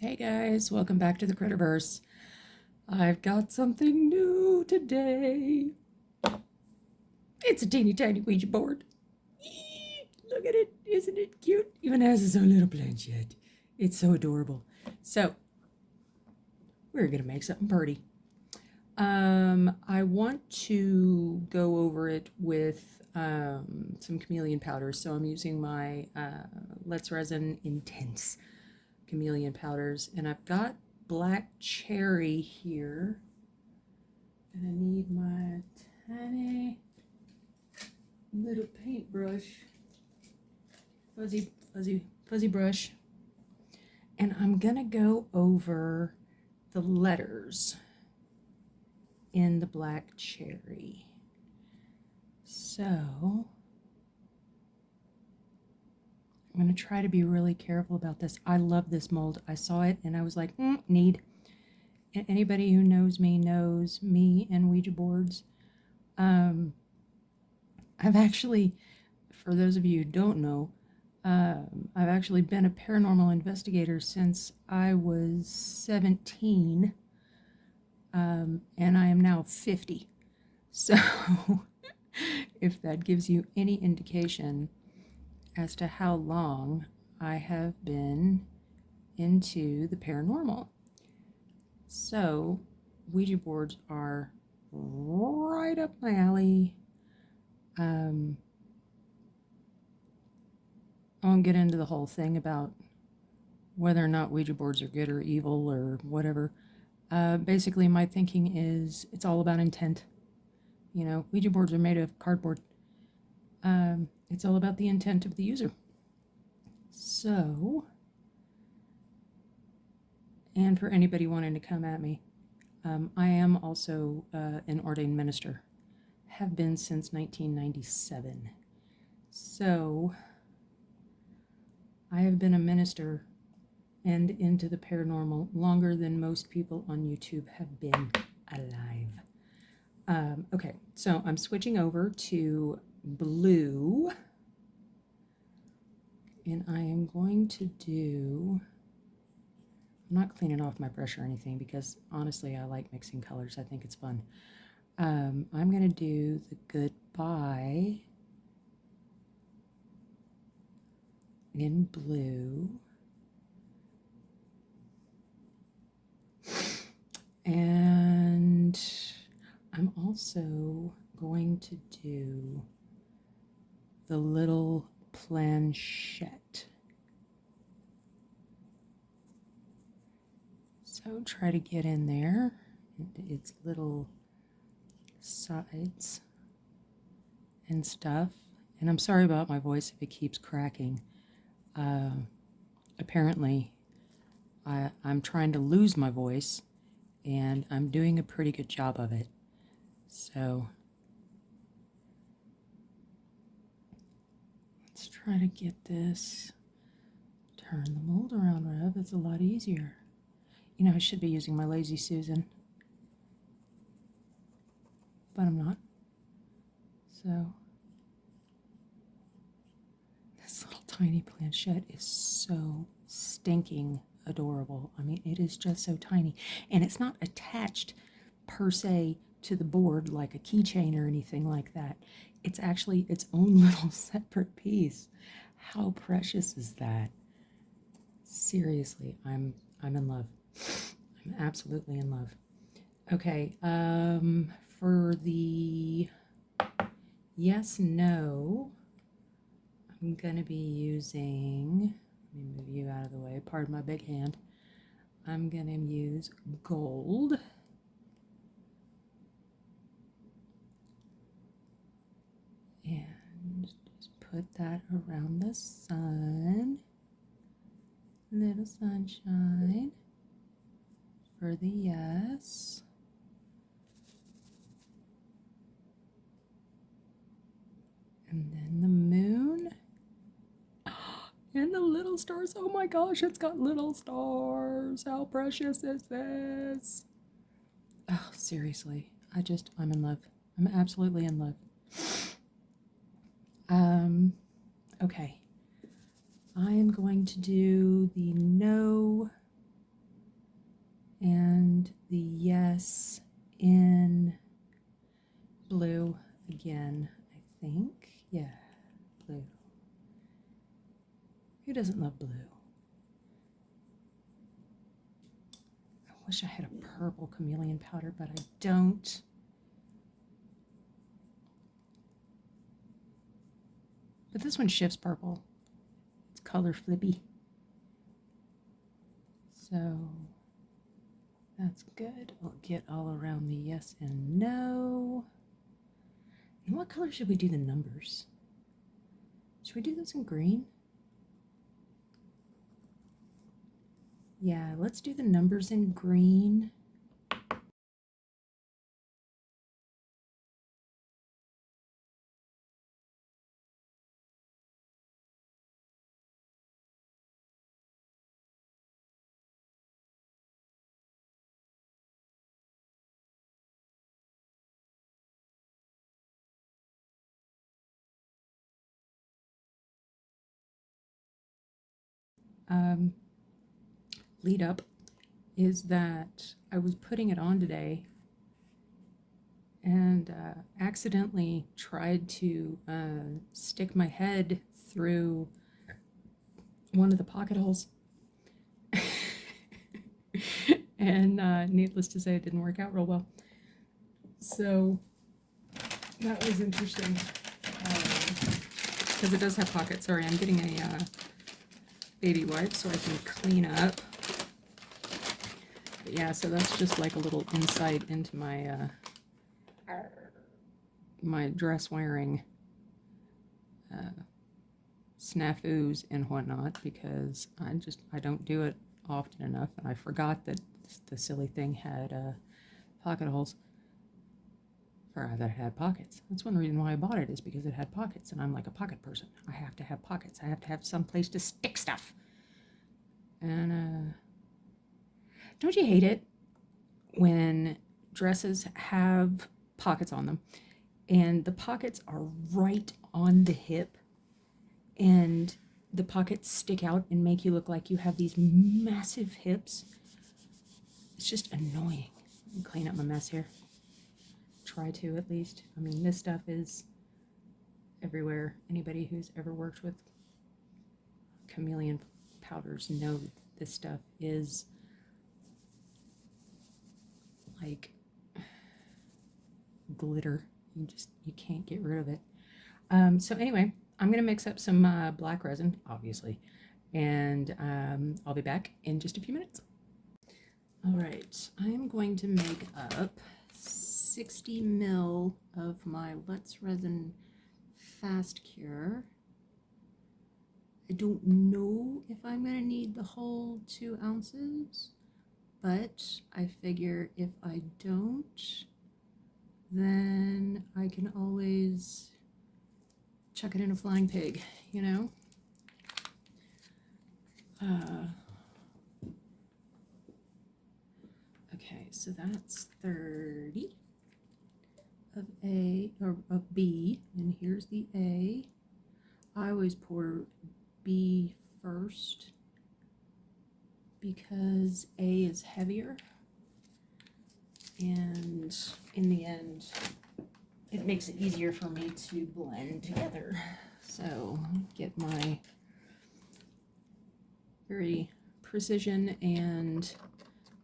Hey guys, welcome back to the Critterverse. I've got something new today. It's a teeny tiny Ouija board. Eee, look at it, isn't it cute? Even has its own little planchette. It's so adorable. So, we're gonna make something pretty. I want to go over it with some Chameleon powders. So I'm using my Let's Resin Intense Chameleon powders, and I've got black cherry here, and I need my tiny little paintbrush, fuzzy brush, and I'm gonna go over the letters in the black cherry. So I'm going to try to be really careful about this. I love this mold. I saw it and I was like, need. And anybody who knows me and Ouija boards. I've actually, for those of you who don't know, I've actually been a paranormal investigator since I was 17, and I am now 50. So if that gives you any indication as to how long I have been into the paranormal. So, Ouija boards are right up my alley. I won't get into the whole thing about whether or not Ouija boards are good or evil or whatever. Basically, my thinking is it's all about intent. You know, Ouija boards are made of cardboard. It's all about the intent of the user. So, and for anybody wanting to come at me, I am also an ordained minister. Have been since 1997. So, I have been a minister and into the paranormal longer than most people on YouTube have been alive. Okay, so I'm switching over to blue, and I am going to do, I'm not cleaning off my brush or anything because honestly I like mixing colors. I think it's fun. I'm going to do the goodbye in blue, and I'm also going to do the little planchette. So try to get in there into its little sides and stuff. And I'm sorry about my voice if it keeps cracking. Apparently, I'm trying to lose my voice, and I'm doing a pretty good job of it. So let's try to get this. Turn the mold around, Rev. It's a lot easier. You know, I should be using my Lazy Susan, but I'm not. So this little tiny planchette is so stinking adorable. I mean, it is just so tiny, and it's not attached per se to the board like a keychain or anything like that. It's actually its own little separate piece. How precious is that? Seriously, I'm in love. I'm absolutely in love. Okay, for the yes, no, I'm gonna be using, let me move you out of the way, pardon my big hand. I'm gonna use gold. And just put that around the sun. Little sunshine for the yes. And then the moon. And the little stars. Oh my gosh, it's got little stars. How precious is this? Oh, seriously. I'm in love. I'm absolutely in love. Okay. I am going to do the no and the yes in blue again, I think. Yeah, blue. Who doesn't love blue? I wish I had a purple chameleon powder, but I don't. But this one shifts purple. It's color flippy. So that's good. We'll get all around the yes and no. And what color should we do the numbers? Should we do this in green? Yeah, let's do the numbers in green. Lead up is that I was putting it on today and accidentally tried to stick my head through one of the pocket holes. And needless to say, it didn't work out real well. So that was interesting because it does have pockets. Sorry, I'm getting a baby wipe so I can clean up. But yeah, so that's just like a little insight into my my dress wearing snafus and whatnot, because I don't do it often enough, and I forgot that the silly thing had pocket holes. Or that it had pockets. That's one reason why I bought it, is because it had pockets, and I'm like a pocket person. I have to have pockets. I have to have some place to stick stuff. And don't you hate it when dresses have pockets on them, and the pockets are right on the hip, and the pockets stick out and make you look like you have these massive hips? It's just annoying. Let me clean up my mess here. Try to, at least. I mean, this stuff is everywhere. Anybody who's ever worked with chameleon powders know this stuff is like glitter. You can't get rid of it. So anyway, I'm gonna mix up some black resin, obviously, and I'll be back in just a few minutes. All right, I am going to make up 60 ml of my Let's Resin Fast Cure. I don't know if I'm going to need the whole 2 ounces, but I figure if I don't, then I can always chuck it in a flying pig, you know? Okay, so that's 30 of A, or of B, and here's the A. I always pour B first because A is heavier, and in the end it makes it easier for me to blend together. So get my very precision and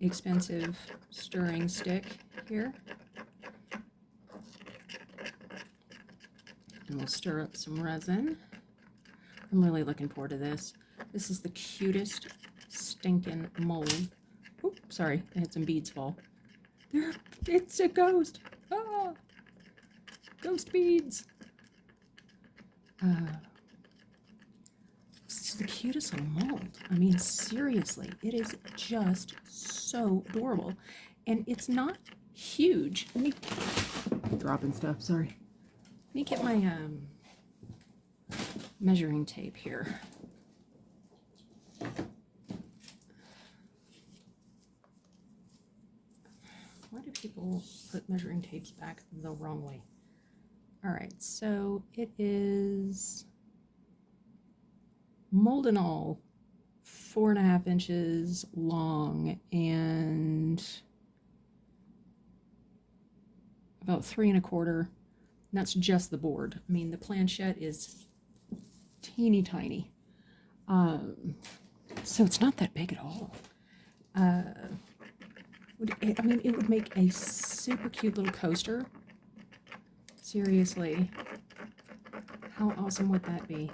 expensive stirring stick here, and we'll stir up some resin. I'm really looking forward to this. This is the cutest stinking mold. Oop, sorry, I had some beads fall. There, it's a ghost. Ah, ghost beads. It's the cutest little mold. I mean, seriously, it is just so adorable, and it's not huge. Let me dropping stuff. Sorry. Let me get my measuring tape here. Why do people put measuring tapes back the wrong way? All right, so it is mold and all 4.5 inches long and about 3 1/4. And that's just the board. I mean, the planchette is teeny tiny. So it's not that big at all. I mean, it would make a super cute little coaster. Seriously. How awesome would that be?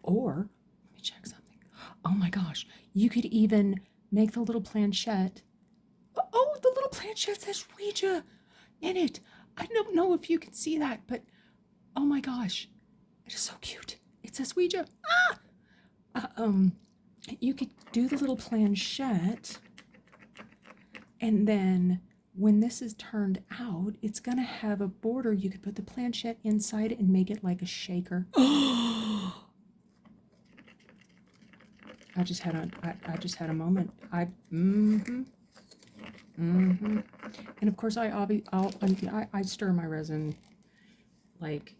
Or, let me check something. Oh my gosh, you could even make the little planchette. Oh, the little planchette says Ouija in it. I don't know if you can see that, but oh my gosh, it is so cute. It says Ouija. You could do the little planchette, and then when this is turned out, it's gonna have a border. You could put the planchette inside and make it like a shaker. I just had a moment. And of course I stir my resin like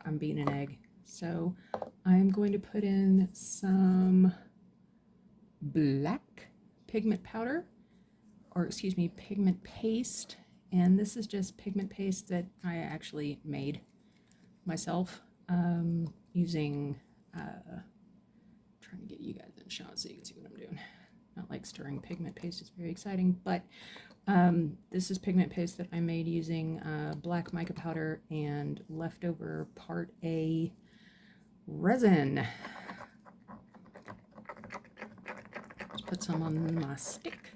I'm beating an egg. So I'm going to put in some black pigment powder, or excuse me, pigment paste. And this is just pigment paste that I actually made myself using, trying to get you guys in shot so you can see what I'm doing. Not like stirring pigment paste is very exciting, but this is pigment paste that I made using black mica powder and leftover Part A resin. Just put some on my stick.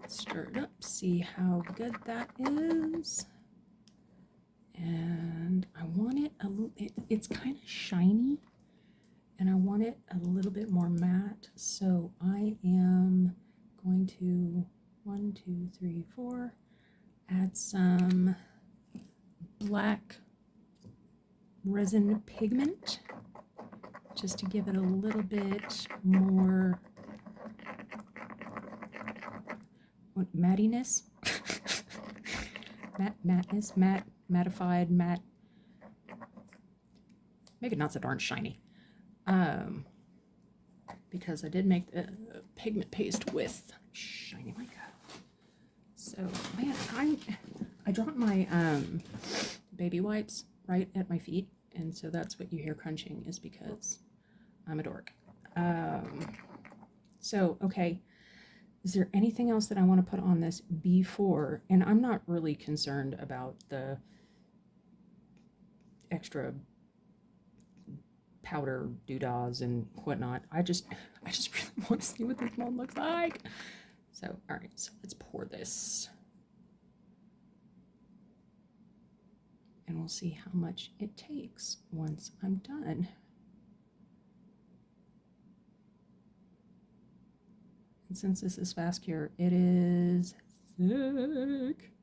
Stir it up, see how good that is. And I want it it's kind of shiny, and I want it a little bit more matte. So I am going to 1, 2, 3, 4 add some black resin pigment just to give it a little bit more mattiness. Matteness, mattified, matte. Make it not so darn shiny. Because I did make the pigment paste with shiny mica. So, man, I dropped my baby wipes right at my feet, and so that's what you hear crunching, is because I'm a dork. So, okay, is there anything else that I want to put on this before? And I'm not really concerned about the extra powder doodahs and whatnot. I just really want to see what this mold looks like. So, all right, so let's pour this. And we'll see how much it takes once I'm done. And since this is fast cure, it is thick.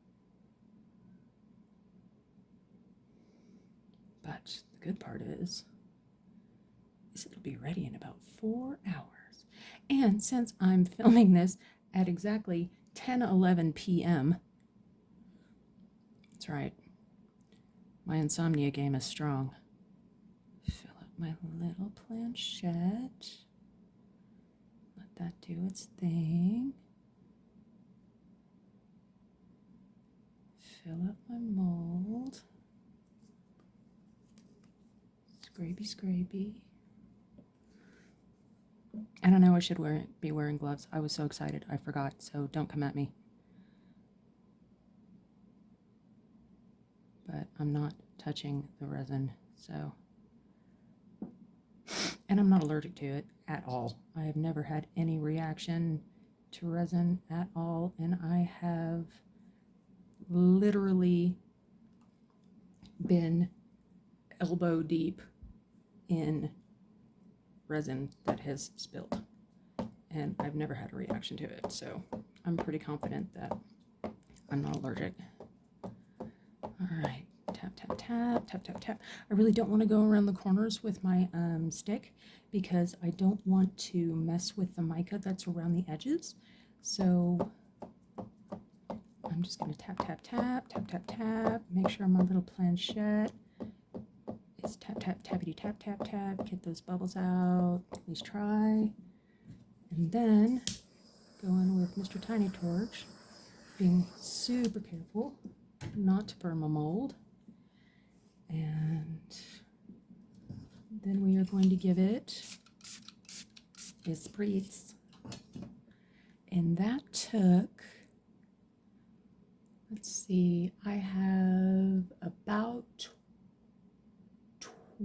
But the good part is it'll be ready in about 4 hours. And since I'm filming this at exactly 10:11 p.m., that's right, my insomnia game is strong. Fill up my little planchette. Let that do its thing. Fill up my mold. Scrapey, scrapey. I don't know, I should be wearing gloves. I was so excited, I forgot, so don't come at me. But I'm not touching the resin, so. And I'm not allergic to it at all. I have never had any reaction to resin at all, and I have literally been elbow deep in resin that has spilled, and I've never had a reaction to it, so I'm pretty confident that I'm not allergic. All right, tap, tap, tap, tap, tap, tap. I really don't want to go around the corners with my stick because I don't want to mess with the mica that's around the edges, so I'm just going to tap, tap, tap, tap, tap, tap, make sure my little planchette is tap, tap, tappity, tap, tap, tap, get those bubbles out, at least try, and And then go in with Mr. Tiny Torch, being super careful not to burn my mold. And then we are going to give it a spritz. And that took, let's see, I have about a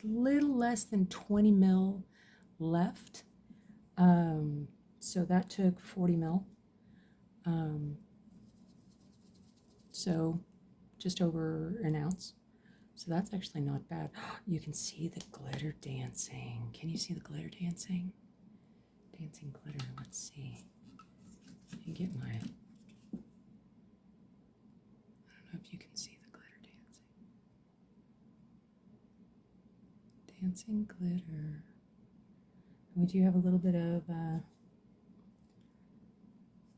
little less than 20 mil left. So that took 40 mil. So just over an ounce. So that's actually not bad. You can see the glitter dancing. Can you see the glitter dancing? Dancing glitter, let's see. Let me get my, I don't know if you can see the glitter dancing. Dancing glitter. We do have a little bit of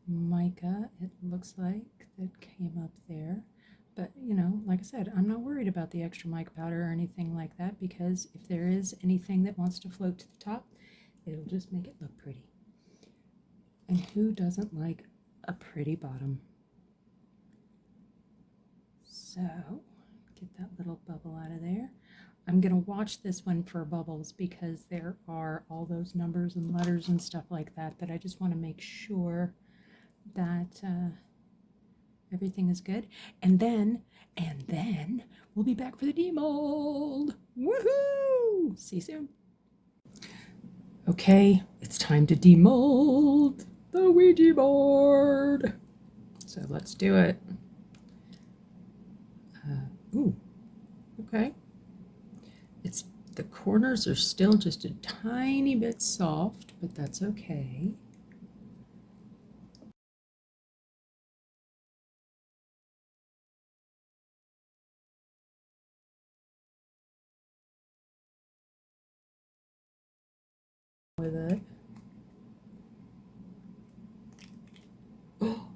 mica, it looks like, that came up there. But, you know, like I said, I'm not worried about the extra mica powder or anything like that, because if there is anything that wants to float to the top, it'll just make it look pretty. And who doesn't like a pretty bottom? So, get that little bubble out of there. I'm going to watch this one for bubbles because there are all those numbers and letters and stuff like that that I just want to make sure that everything is good. And then we'll be back for the demold. Woohoo! See you soon. Okay, it's time to demold the Ouija board. So let's do it. Ooh, okay. The corners are still just a tiny bit soft, but that's okay. With it. Oh,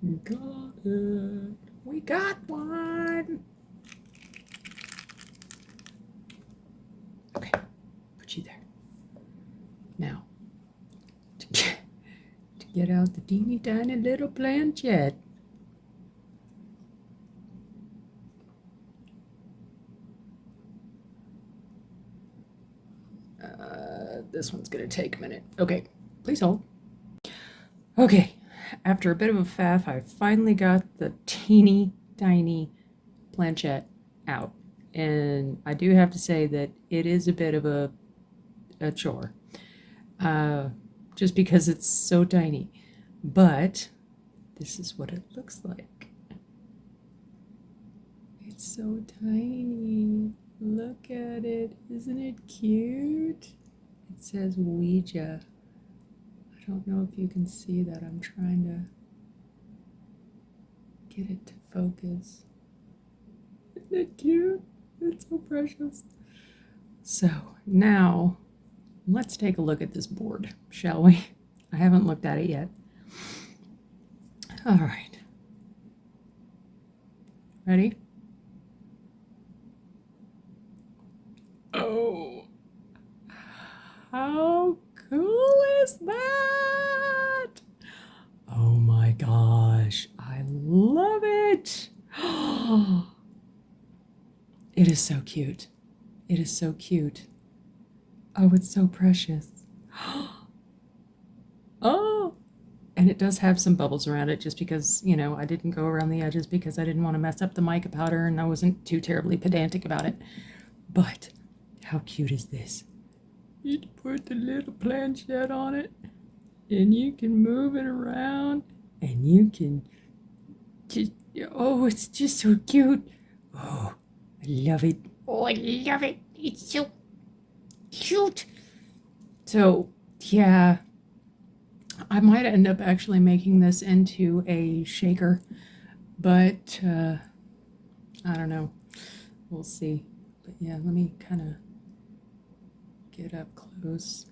you got it. We got one. Okay, put you there. Now, to get out the teeny tiny little planchette. This one's gonna take a minute. Okay, please hold. Okay, after a bit of a faff, I finally got the teeny tiny planchette out. And I do have to say that it is a bit of a chore, just because it's so tiny. But this is what it looks like. It's so tiny. Look at it. Isn't it cute? It says Ouija. I don't know if you can see that. I'm trying to get it to focus. Isn't it cute? It's so precious. So now let's take a look at this board, shall we? I haven't looked at it yet. All right. Ready? Oh, how cool is that? Oh my gosh, I love it. It is so cute. It is so cute. Oh, it's so precious. Oh, and it does have some bubbles around it just because, you know, I didn't go around the edges because I didn't want to mess up the mica powder and I wasn't too terribly pedantic about it. But how cute is this? You put the little planchette on it and you can move it around and you can just, oh, it's just so cute. Oh, I love it. Oh, I love it. It's so cute. So, yeah, I might end up actually making this into a shaker, but I don't know. We'll see. But yeah, let me kind of get up close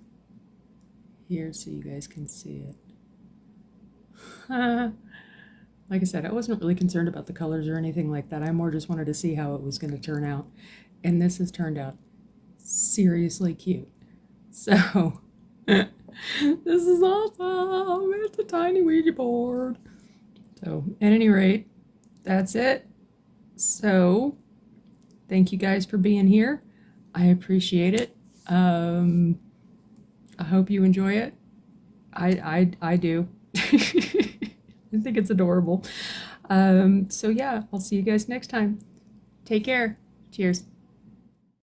here so you guys can see it. Like I said, I wasn't really concerned about the colors or anything like that. I more just wanted to see how it was going to turn out. And this has turned out seriously cute. So, this is awesome. It's a tiny Ouija board. So, at any rate, that's it. So, thank you guys for being here. I appreciate it. I hope you enjoy it. I do. I think it's adorable. So yeah, I'll see you guys next time. Take care. Cheers.